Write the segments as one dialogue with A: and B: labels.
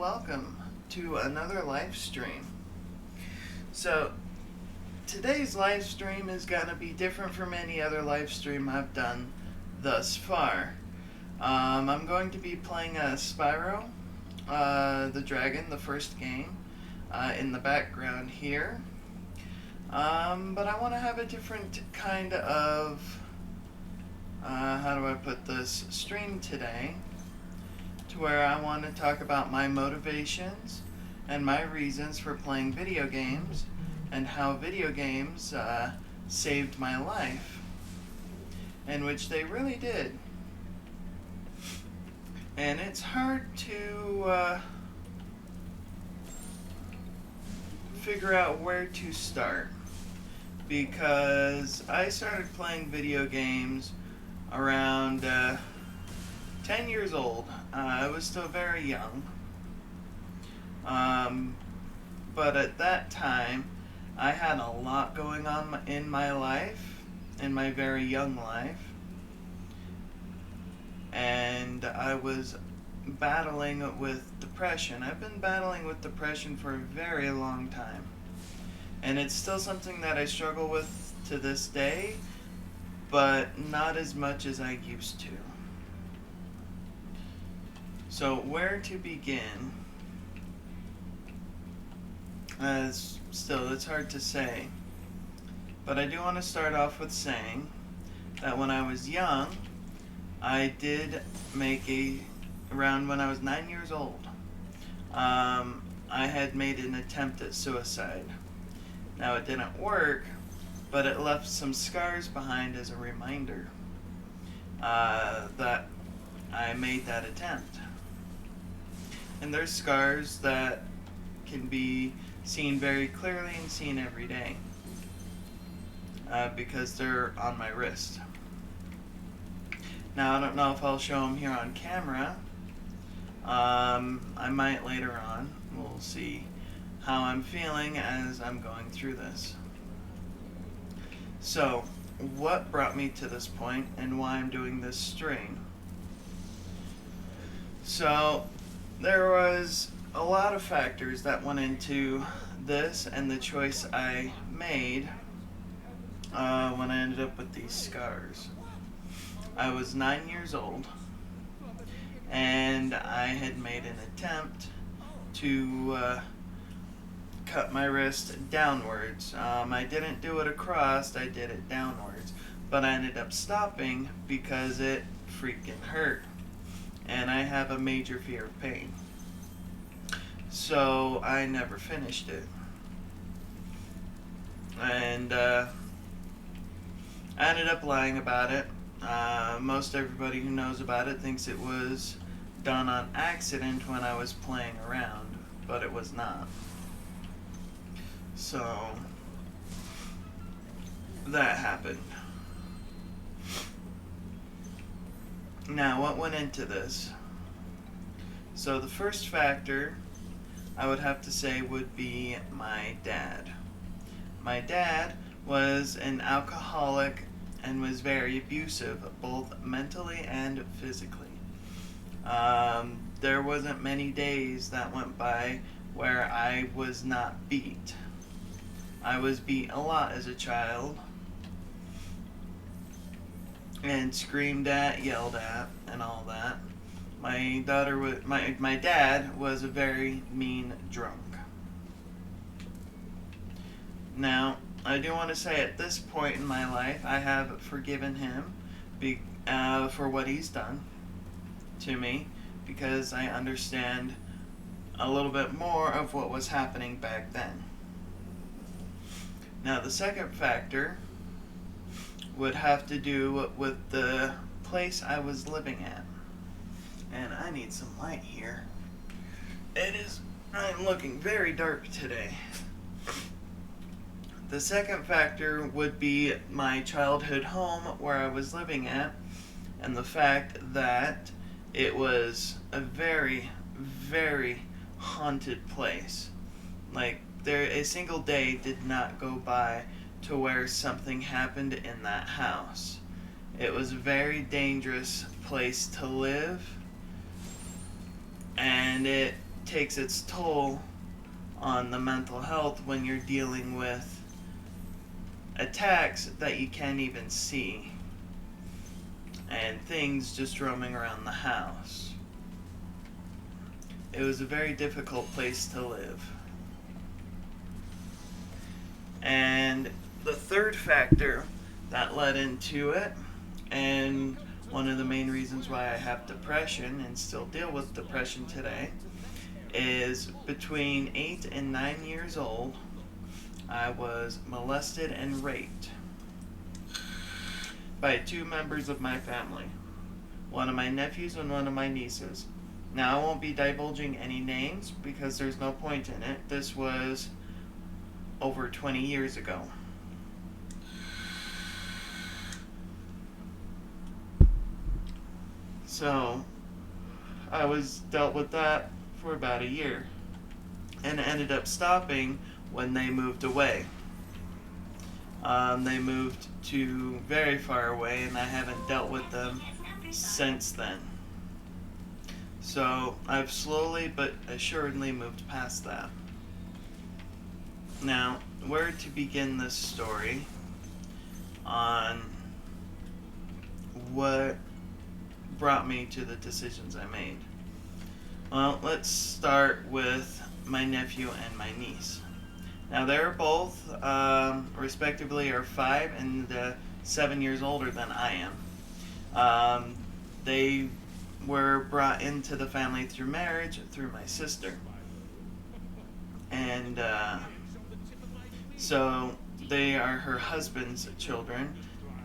A: welcome to another live stream. So, today's live stream is going to be different from any other live stream I've done thus far. I'm going to be playing Spyro, the Dragon, the first game, in the background here. But I want to have a different kind of, how do I put this, stream today, to where I want to talk about my motivations and my reasons for playing video games and how video games saved my life, in which they really did. And it's hard to figure out where to start, because I started playing video games around 10 years old. I was still very young. But at that time, I had a lot going on in my life, in my very young life. And I was battling with depression. I've been battling with depression for a very long time. And it's still something that I struggle with to this day, but not as much as I used to. So where to begin? Still, it's hard to say. But I do want to start off with saying that when I was young, I did make around when I was 9 years old, I had made an attempt at suicide. Now it didn't work, but it left some scars behind as a reminder that I made that attempt. And there's scars that can be seen very clearly and seen every day because they're on my wrist. Now I don't know if I'll show them here on camera. I might later on. We'll see how I'm feeling as I'm going through this. So, what brought me to this point and why I'm doing this stream? So, there was a lot of factors that went into this and the choice I made when I ended up with these scars. I was 9 years old, and I had made an attempt to cut my wrist downwards. I didn't do it across, I did it downwards, but I ended up stopping because it freaking hurt, and I have a major fear of pain. So I never finished it. And I ended up lying about it. Most everybody who knows about it thinks it was done on accident when I was playing around, but it was not. So that happened. Now, what went into this? So the first factor I would have to say would be my dad. My dad was an alcoholic and was very abusive, both mentally and physically. There wasn't many days that went by where I was not beat. I was beat a lot as a child, and screamed at, yelled at, and all that. My dad was a very mean drunk. Now, I do want to say at this point in my life, I have forgiven him for what he's done to me, because I understand a little bit more of what was happening back then. Now, the second factor would have to do with the place I was living at. And I need some light here. I'm looking very dark today. The second factor would be my childhood home where I was living at, and the fact that it was a very, very haunted place. Like, a single day did not go by to where something happened in that house. It was a very dangerous place to live, and it takes its toll on the mental health when you're dealing with attacks that you can't even see and things just roaming around the house. It was a very difficult place to live. And the third factor that led into it, and one of the main reasons why I have depression and still deal with depression today, is between 8 and 9 years old, I was molested and raped by 2 members of my family, one of my nephews and one of my nieces. Now, I won't be divulging any names because there's no point in it. This was over 20 years ago. So, I was dealt with that for about a year, and it ended up stopping when they moved away. They moved to very far away, and I haven't dealt with them since then. So, I've slowly but assuredly moved past that. Now, where to begin this story on what brought me to the decisions I made? Well, let's start with my nephew and my niece. Now, they're both, respectively, are 5 and 7 years older than I am. They were brought into the family through marriage, through my sister. And so they are her husband's children,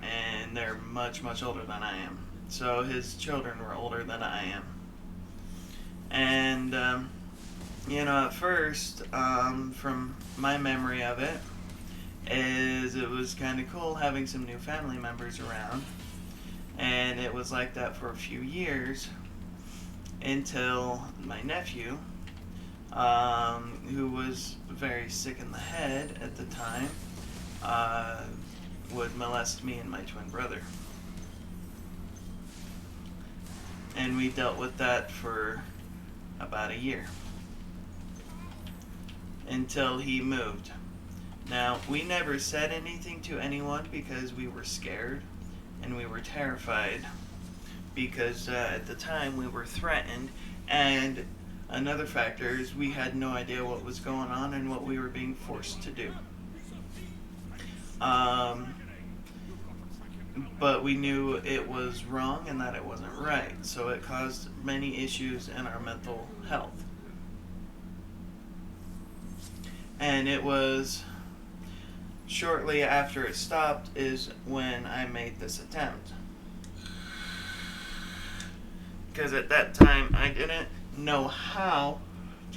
A: and they're much, much older than I am. So his children were older than I am. And, at first, from my memory of it, is it was kind of cool having some new family members around. And it was like that for a few years until my nephew, who was very sick in the head at the time, would molest me and my twin brother. And we dealt with that for about a year until he moved. Now, we never said anything to anyone because we were scared and we were terrified because at the time we were threatened, and another factor is we had no idea what was going on and what we were being forced to do. But we knew it was wrong and that it wasn't right, so it caused many issues in our mental health. And it was shortly after it stopped is when I made this attempt. Because at that time I didn't know how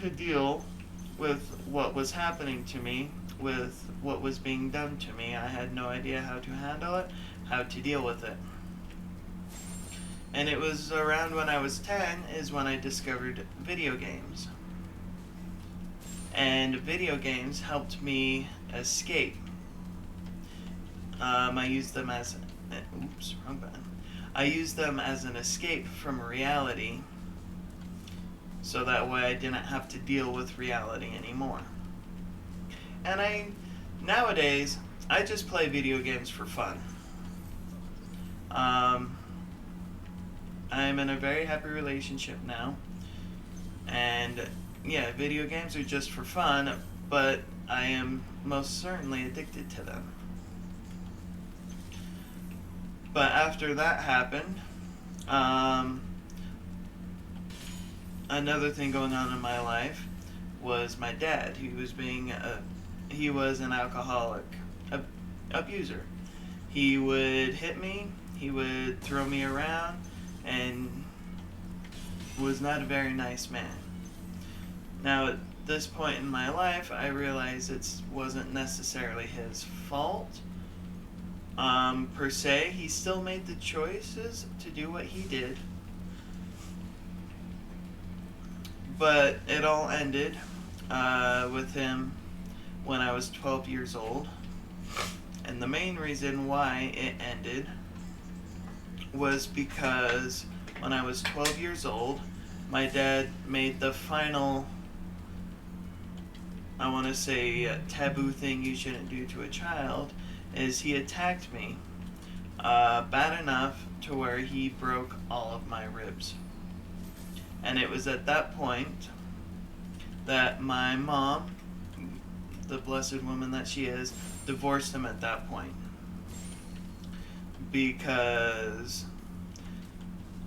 A: to deal with what was happening to me, with what was being done to me. I had no idea how to handle it, how to deal with it. And it was around when I was 10 is when I discovered video games. And video games helped me escape. I used them as I used them as an escape from reality, so that way I didn't have to deal with reality anymore. And nowadays I just play video games for fun. I'm in a very happy relationship now, and yeah, video games are just for fun, but I am most certainly addicted to them. But after that happened, another thing going on in my life was my dad. He was an alcoholic abuser. He would hit me, he would throw me around, and was not a very nice man. Now, at this point in my life, I realized it wasn't necessarily his fault. Per se, he still made the choices to do what he did. But it all ended with him when I was 12 years old. And the main reason why it ended was because when I was 12 years old, my dad made the final I want to say, taboo thing you shouldn't do to a child is he attacked me bad enough to where he broke all of my ribs. And it was at that point that my mom, the blessed woman that she is, divorced him at that point.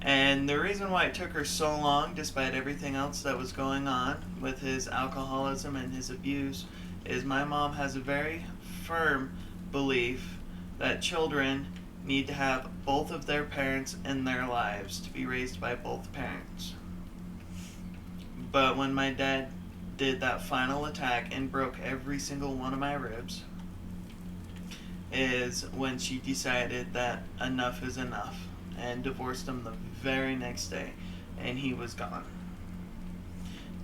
A: And the reason why it took her so long, despite everything else that was going on with his alcoholism and his abuse, is my mom has a very firm belief that children need to have both of their parents in their lives to be raised by both parents. But when my dad did that final attack and broke every single one of my ribs, is when she decided that enough is enough and divorced him the very next day, and he was gone.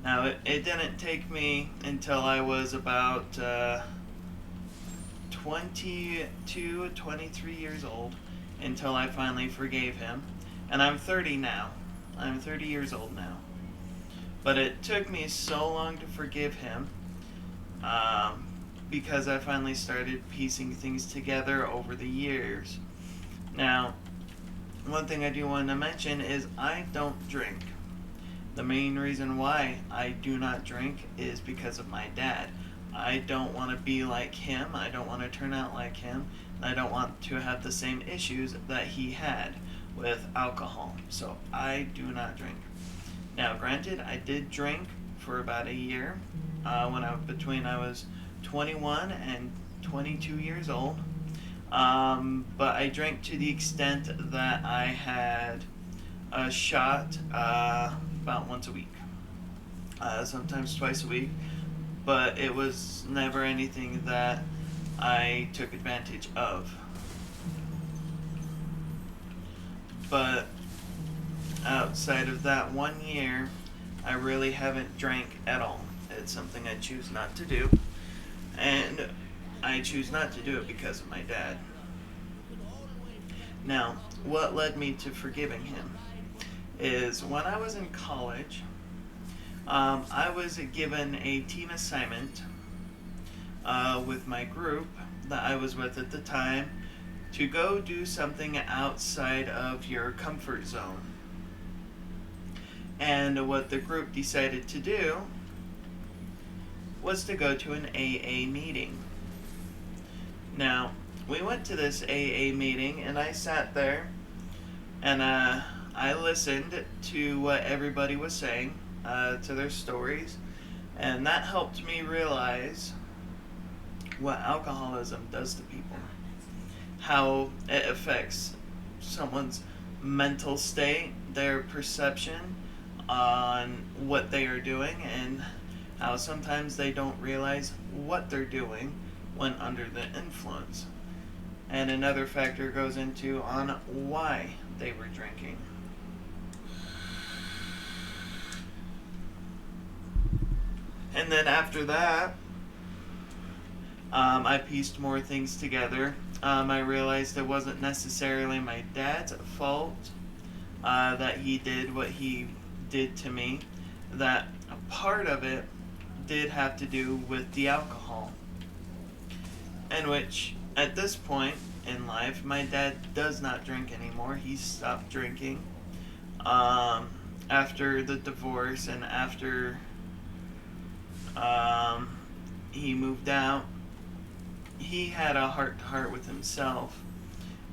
A: Now, it didn't take me until I was about 22, 23 years old until I finally forgave him. And I'm 30 now. I'm 30 years old now. But it took me so long to forgive him because I finally started piecing things together over the years. Now, one thing I do want to mention is I don't drink. The main reason why I do not drink is because of my dad. I don't want to be like him. I don't want to turn out like him. And I don't want to have the same issues that he had with alcohol. So I do not drink. Now, granted, I did drink for about a year when I was 21 and 22 years old. But I drank to the extent that I had a shot about once a week, sometimes twice a week, but it was never anything that I took advantage of. But outside of that 1 year, I really haven't drank at all. It's something I choose not to do, and I choose not to do it because of my dad. Now, what led me to forgiving him is when I was in college, I was given a team assignment with my group that I was with at the time to go do something outside of your comfort zone. And what the group decided to do was to go to an AA meeting. Now, we went to this AA meeting, and I sat there, and I listened to what everybody was saying, to their stories, and that helped me realize what alcoholism does to people, how it affects someone's mental state, their perception on what they are doing, and how sometimes they don't realize what they're doing when under the influence. And another factor goes into on why they were drinking. And then after that, I pieced more things together. I realized it wasn't necessarily my dad's fault that he did what he did to me. That a part of it did have to do with the alcohol. And which, at this point in life, my dad does not drink anymore. He stopped drinking after the divorce and after he moved out. He had a heart-to-heart with himself,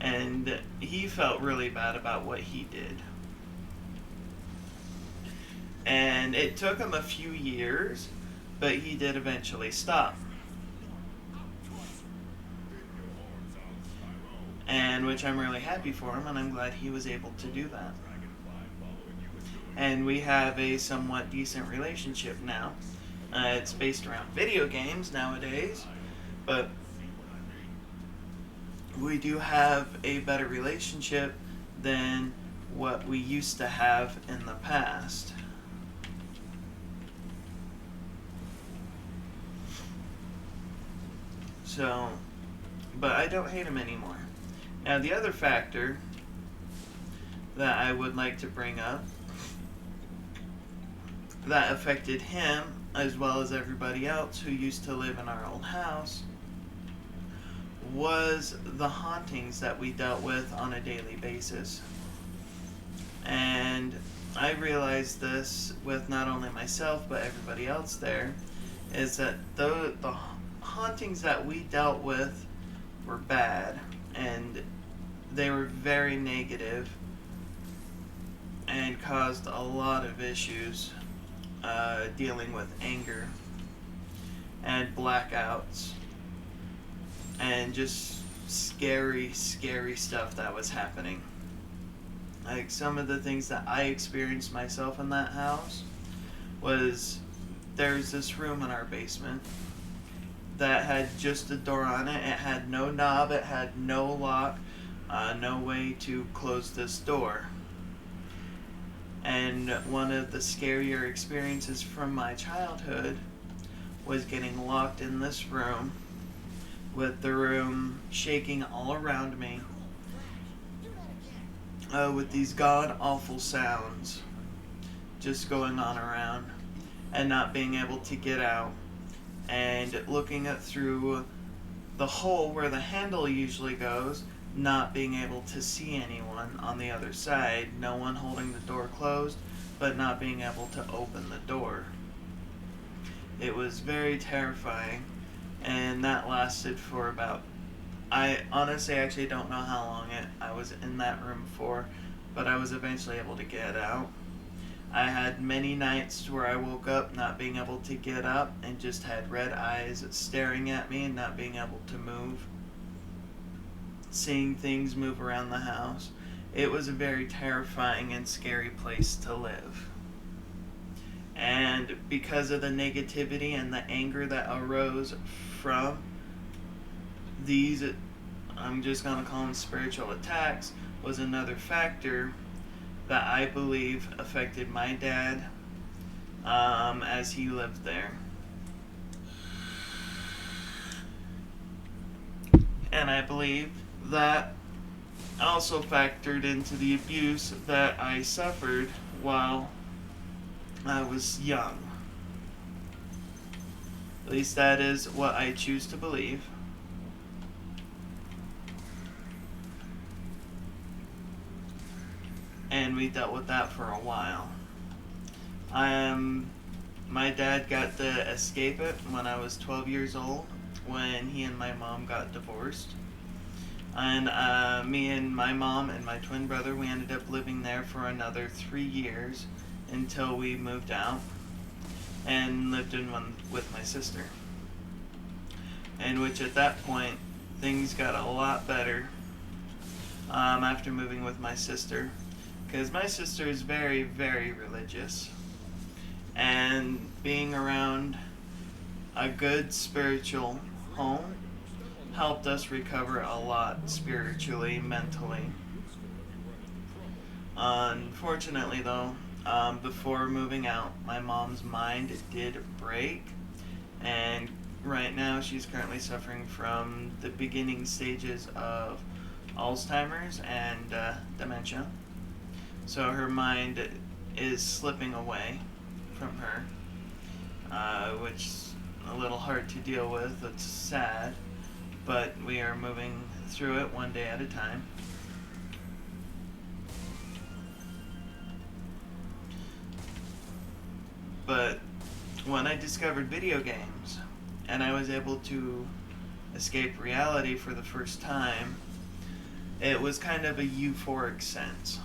A: and he felt really bad about what he did. And it took him a few years, but he did eventually stop. And which I'm really happy for him, and I'm glad he was able to do that. And we have a somewhat decent relationship now. It's based around video games nowadays, but we do have a better relationship than what we used to have in the past. So, but I don't hate him anymore. Now, the other factor that I would like to bring up that affected him as well as everybody else who used to live in our old house, was the hauntings that we dealt with on a daily basis. And I realized this with not only myself but everybody else there, is that the hauntings that we dealt with were bad, and they were very negative and caused a lot of issues dealing with anger and blackouts and just scary stuff that was happening. Like, some of the things that I experienced myself in that house was, there's this room in our basement that had just a door on it. It had no knob, it had no lock, no way to close this door. And one of the scarier experiences from my childhood was getting locked in this room with the room shaking all around me, with these god-awful sounds just going on around, and not being able to get out, and looking at through the hole where the handle usually goes, not being able to see anyone on the other side, no one holding the door closed, but not being able to open the door. It was very terrifying, and that lasted for about, I honestly actually don't know how long I was in that room for, but I was eventually able to get out. I had many nights where I woke up not being able to get up and just had red eyes staring at me and not being able to move. Seeing things move around the house. It was a very terrifying and scary place to live. And because of the negativity and the anger that arose from these, I'm just going to call them spiritual attacks, was another factor that I believe affected my dad as he lived there. And I believe that also factored into the abuse that I suffered while I was young. At least that is what I choose to believe. And we dealt with that for a while. My dad got to escape it when I was 12 years old, when he and my mom got divorced. And me and my mom and my twin brother, we ended up living there for another 3 years until we moved out and lived in one with my sister. And which at that point, things got a lot better after moving with my sister. Because my sister is very, very religious. And being around a good spiritual home helped us recover a lot spiritually, mentally. Unfortunately though, before moving out, my mom's mind did break, and right now she's currently suffering from the beginning stages of Alzheimer's and dementia. So her mind is slipping away from her, which is a little hard to deal with. It's sad, but we are moving through it one day at a time. But when I discovered video games and I was able to escape reality for the first time, it was kind of a euphoric sense.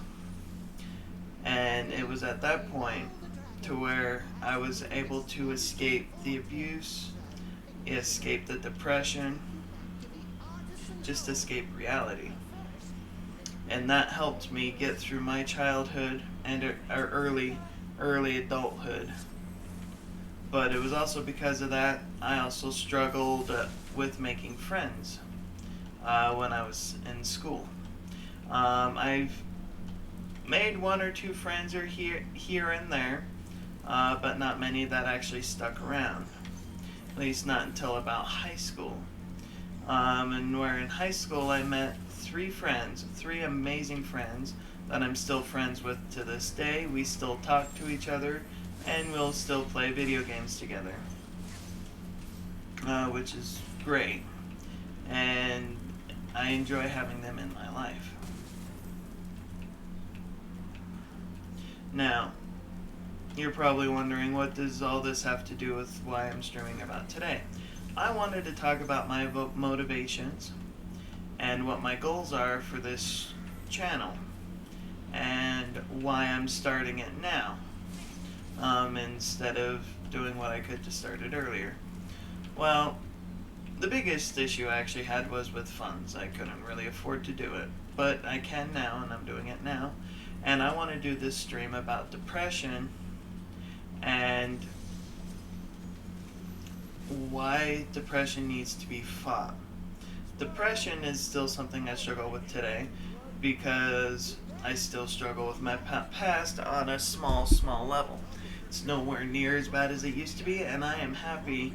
A: And it was at that point to where I was able to escape the abuse, escape the depression, just escape reality. And that helped me get through my childhood and our early adulthood. But it was also because of that I also struggled with making friends when I was in school. I've made one or two friends here and there, but not many that actually stuck around. At least not until about high school. And where in high school I met three amazing friends that I'm still friends with to this day. We still talk to each other and we'll still play video games together, which is great, and I enjoy having them in my life. Now, you're probably wondering, what does all this have to do with why I'm streaming about today? I wanted to talk about my motivations and what my goals are for this channel, and why I'm starting it now, instead of doing what I could to start it earlier. Well, the biggest issue I actually had was with funds. I couldn't really afford to do it, but I can now, and I'm doing it now. And I want to do this stream about depression and why depression needs to be fought. Depression is still something I struggle with today, because I still struggle with my past on a small level. It's nowhere near as bad as it used to be, and I am happy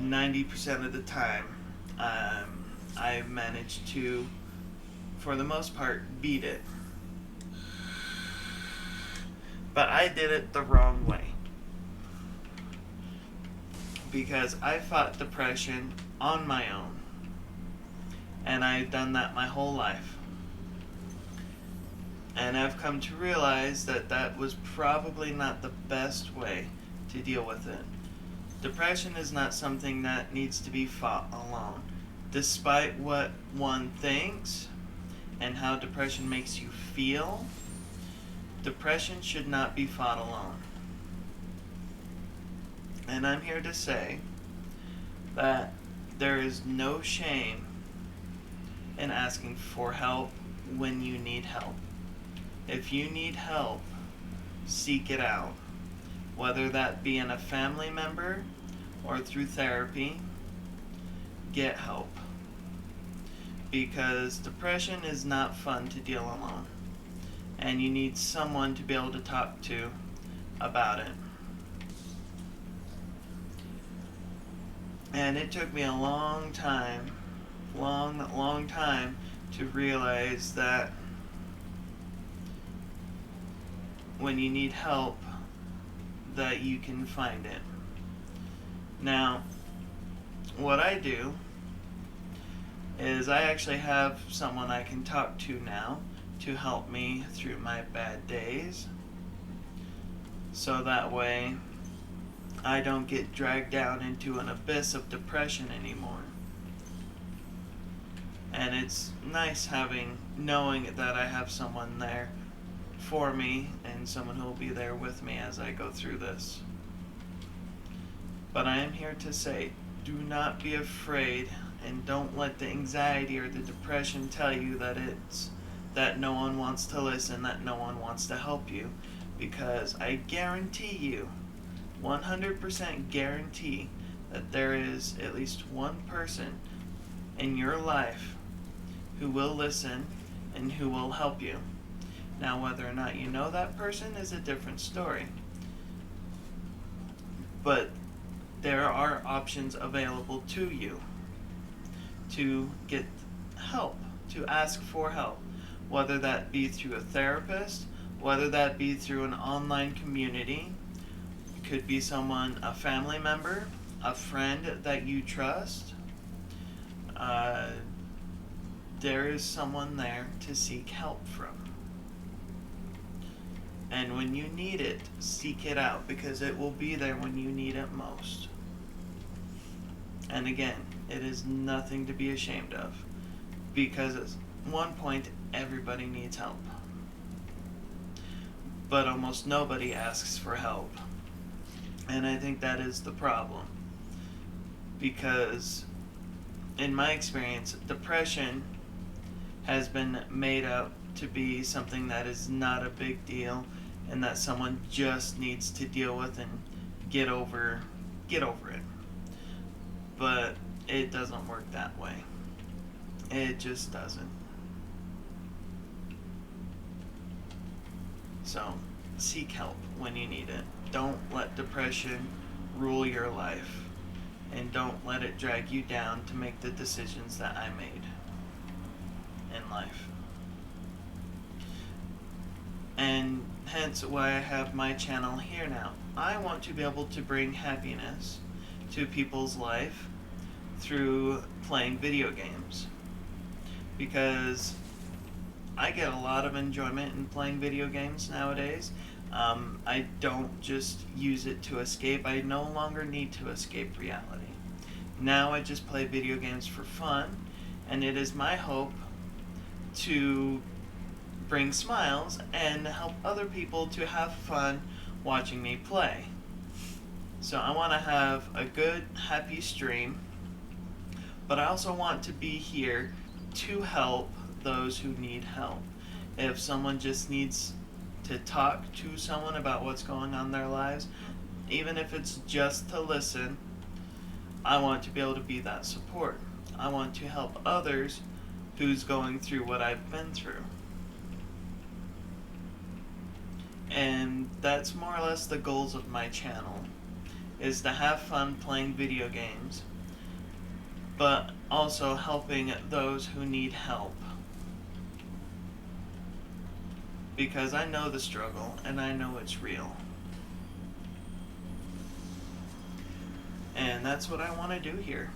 A: 90% of the time. I've managed to, for the most part, beat it. But I did it the wrong way, because I fought depression on my own, and I've done that my whole life. And I've come to realize that that was probably not the best way to deal with it. Depression is not something that needs to be fought alone. Despite what one thinks and how depression makes you feel, depression should not be fought alone. And I'm here to say that there is no shame in asking for help when you need help. If you need help, seek it out. Whether that be in a family member or through therapy, get help. Because depression is not fun to deal alone, and you need someone to be able to talk to about it. And it took me a long time to realize that when you need help, that you can find it. Now, what I do is I actually have someone I can talk to now to help me through my bad days, so that way I don't get dragged down into an abyss of depression anymore. And it's nice knowing that I have someone there for me, and someone who will be there with me as I go through this. But I am here to say, do not be afraid, and don't let the anxiety or the depression tell you that no one wants to listen, that no one wants to help you. Because I guarantee you, 100% guarantee, that there is at least one person in your life who will listen and who will help you. Now, whether or not you know that person is a different story. But there are options available to you to get help, to ask for help. Whether that be through a therapist, whether that be through an online community. It could be someone, a family member, a friend that you trust. There is someone there to seek help from. And when you need it, seek it out, because it will be there when you need it most. And again, it is nothing to be ashamed of, because at one point, everybody needs help. But almost nobody asks for help. And I think that is the problem. Because, in my experience, depression has been made out to be something that is not a big deal, and that someone just needs to deal with and get over it. But it doesn't work that way. It just doesn't. So, seek help when you need it. Don't let depression rule your life, and don't let it drag you down to make the decisions that I made in life. And hence why I have my channel here now. I want to be able to bring happiness to people's life through playing video games, because I get a lot of enjoyment in playing video games nowadays. I don't just use it to escape. I no longer need to escape reality. Now I just play video games for fun, and it is my hope to bring smiles and help other people to have fun watching me play. So I want to have a good, happy stream, but I also want to be here to help those who need help. If someone just needs to talk to someone about what's going on in their lives, even if it's just to listen, I want to be able to be that support. I want to help others who's going through what I've been through. And that's more or less the goals of my channel, is to have fun playing video games, but also helping those who need help. Because I know the struggle, and I know it's real. And that's what I want to do here,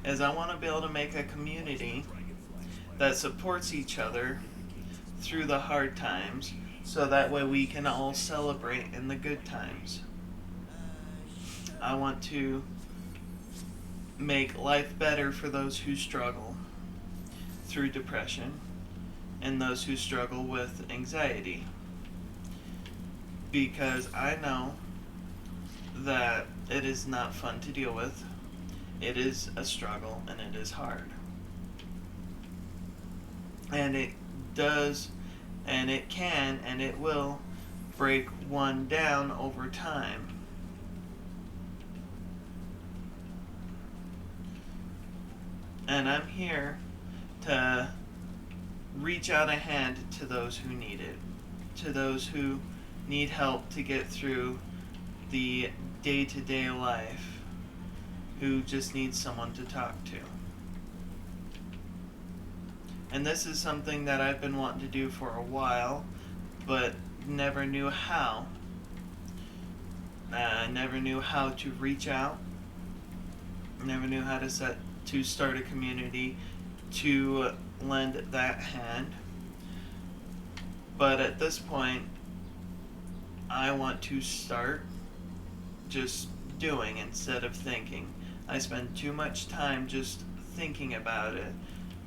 A: is I want to be able to make a community that supports each other through the hard times, so that way we can all celebrate in the good times. I want to make life better for those who struggle through depression and those who struggle with anxiety, because I know that it is not fun to deal with. It is a struggle, and it is hard. And it does, and it can, and it will break one down over time. And I'm here to reach out a hand to those who need it, to those who need help to get through the day-to-day life, who just need someone to talk to. And this is something that I've been wanting to do for a while, but never knew how. Never knew how to reach out. Never knew how to start a community to lend that hand. But at this point, I want to start just doing instead of thinking. I spend too much time just thinking about it,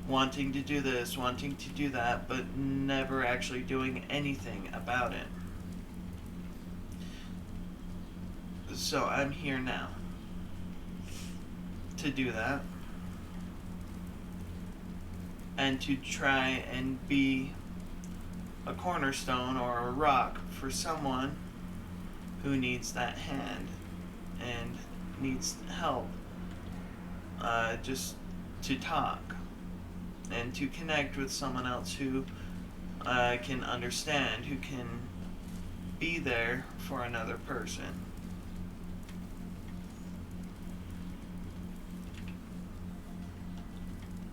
A: wanting to do this, wanting to do that, but never actually doing anything about it. So I'm here now to do that, and to try and be a cornerstone or a rock for someone who needs that hand and needs help, just to talk and to connect with someone else who can understand, who can be there for another person.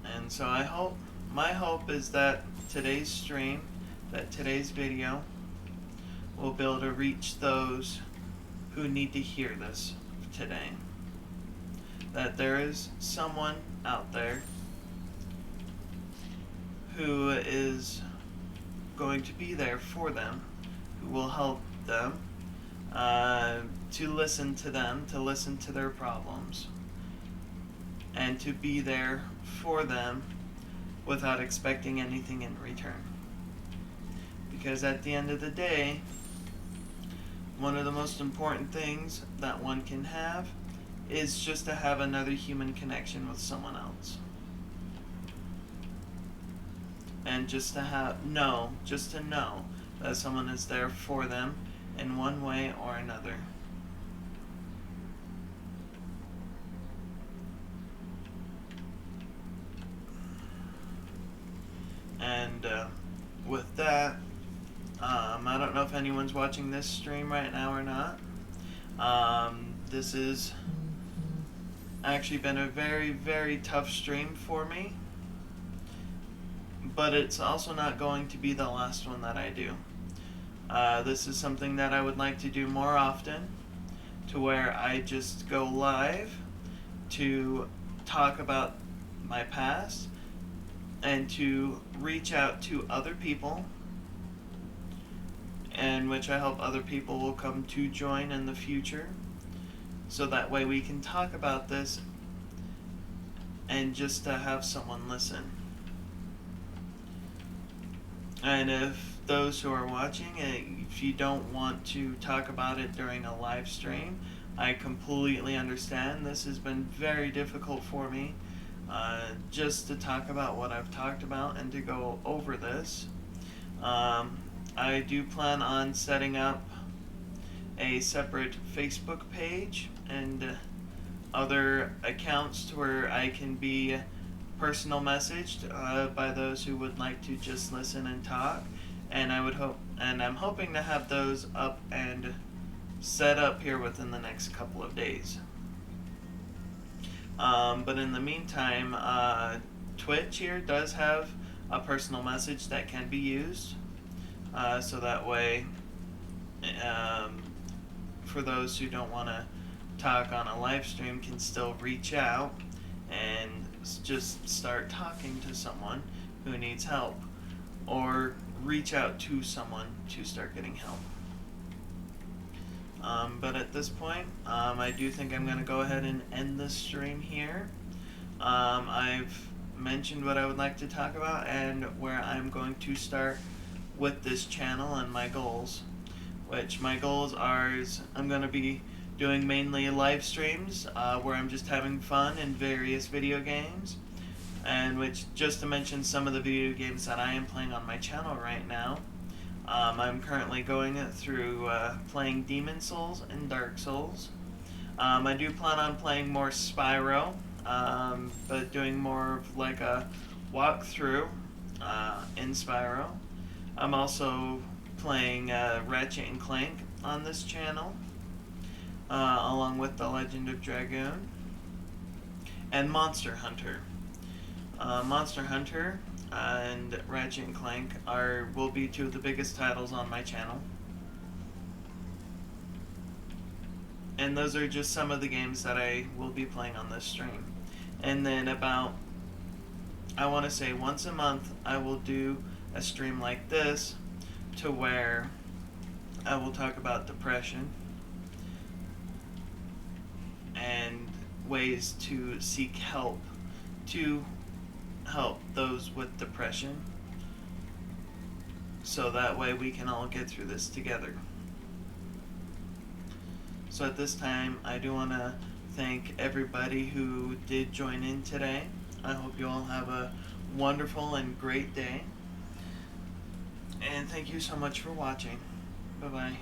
A: And so my hope is that today's stream, that today's video, will be able to reach those who need to hear this today. That there is someone out there who is going to be there for them, who will help them, to listen to them, to listen to their problems, and to be there for them without expecting anything in return. Because at the end of the day, one of the most important things that one can have is just to have another human connection with someone else. And just to know that someone is there for them in one way or another. And with that, I don't know if anyone's watching this stream right now or not. This has actually been a very, very tough stream for me, but it's also not going to be the last one that I do. This is something that I would like to do more often, to where I just go live to talk about my past and to reach out to other people, in which I hope other people will come to join in the future, so that way we can talk about this and just to have someone listen. And if those who are watching, if you don't want to talk about it during a live stream, I completely understand. This has been very difficult for me, just to talk about what I've talked about and to go over this. I do plan on setting up a separate Facebook page and other accounts to where I can be personal messaged by those who would like to just listen and talk, and I'm hoping to have those up and set up here within the next couple of days. But in the meantime, Twitch here does have a personal message that can be used, so that way, for those who don't want to talk on a live stream, can still reach out and just start talking to someone who needs help, or reach out to someone to start getting help. But at this point, I do think I'm going to go ahead and end this stream here. I've mentioned what I would like to talk about and where I'm going to start with this channel and my goals. Which my goals are is I'm going to be doing mainly live streams where I'm just having fun in various video games, and which, just to mention some of the video games that I am playing on my channel right now, I'm currently going through playing Demon Souls and Dark Souls. I do plan on playing more Spyro, but doing more of like a walkthrough in Spyro. I'm also playing Ratchet and Clank on this channel, along with The Legend of Dragoon and Monster Hunter. Monster Hunter and Ratchet and Clank will be two of the biggest titles on my channel. And those are just some of the games that I will be playing on this stream. And then I want to say once a month, I will do a stream like this, to where I will talk about depression and ways to seek help to help those with depression, so that way we can all get through this together. So at this time, I do want to thank everybody who did join in today. I hope you all have a wonderful and great day, and thank you so much for watching. Bye-bye.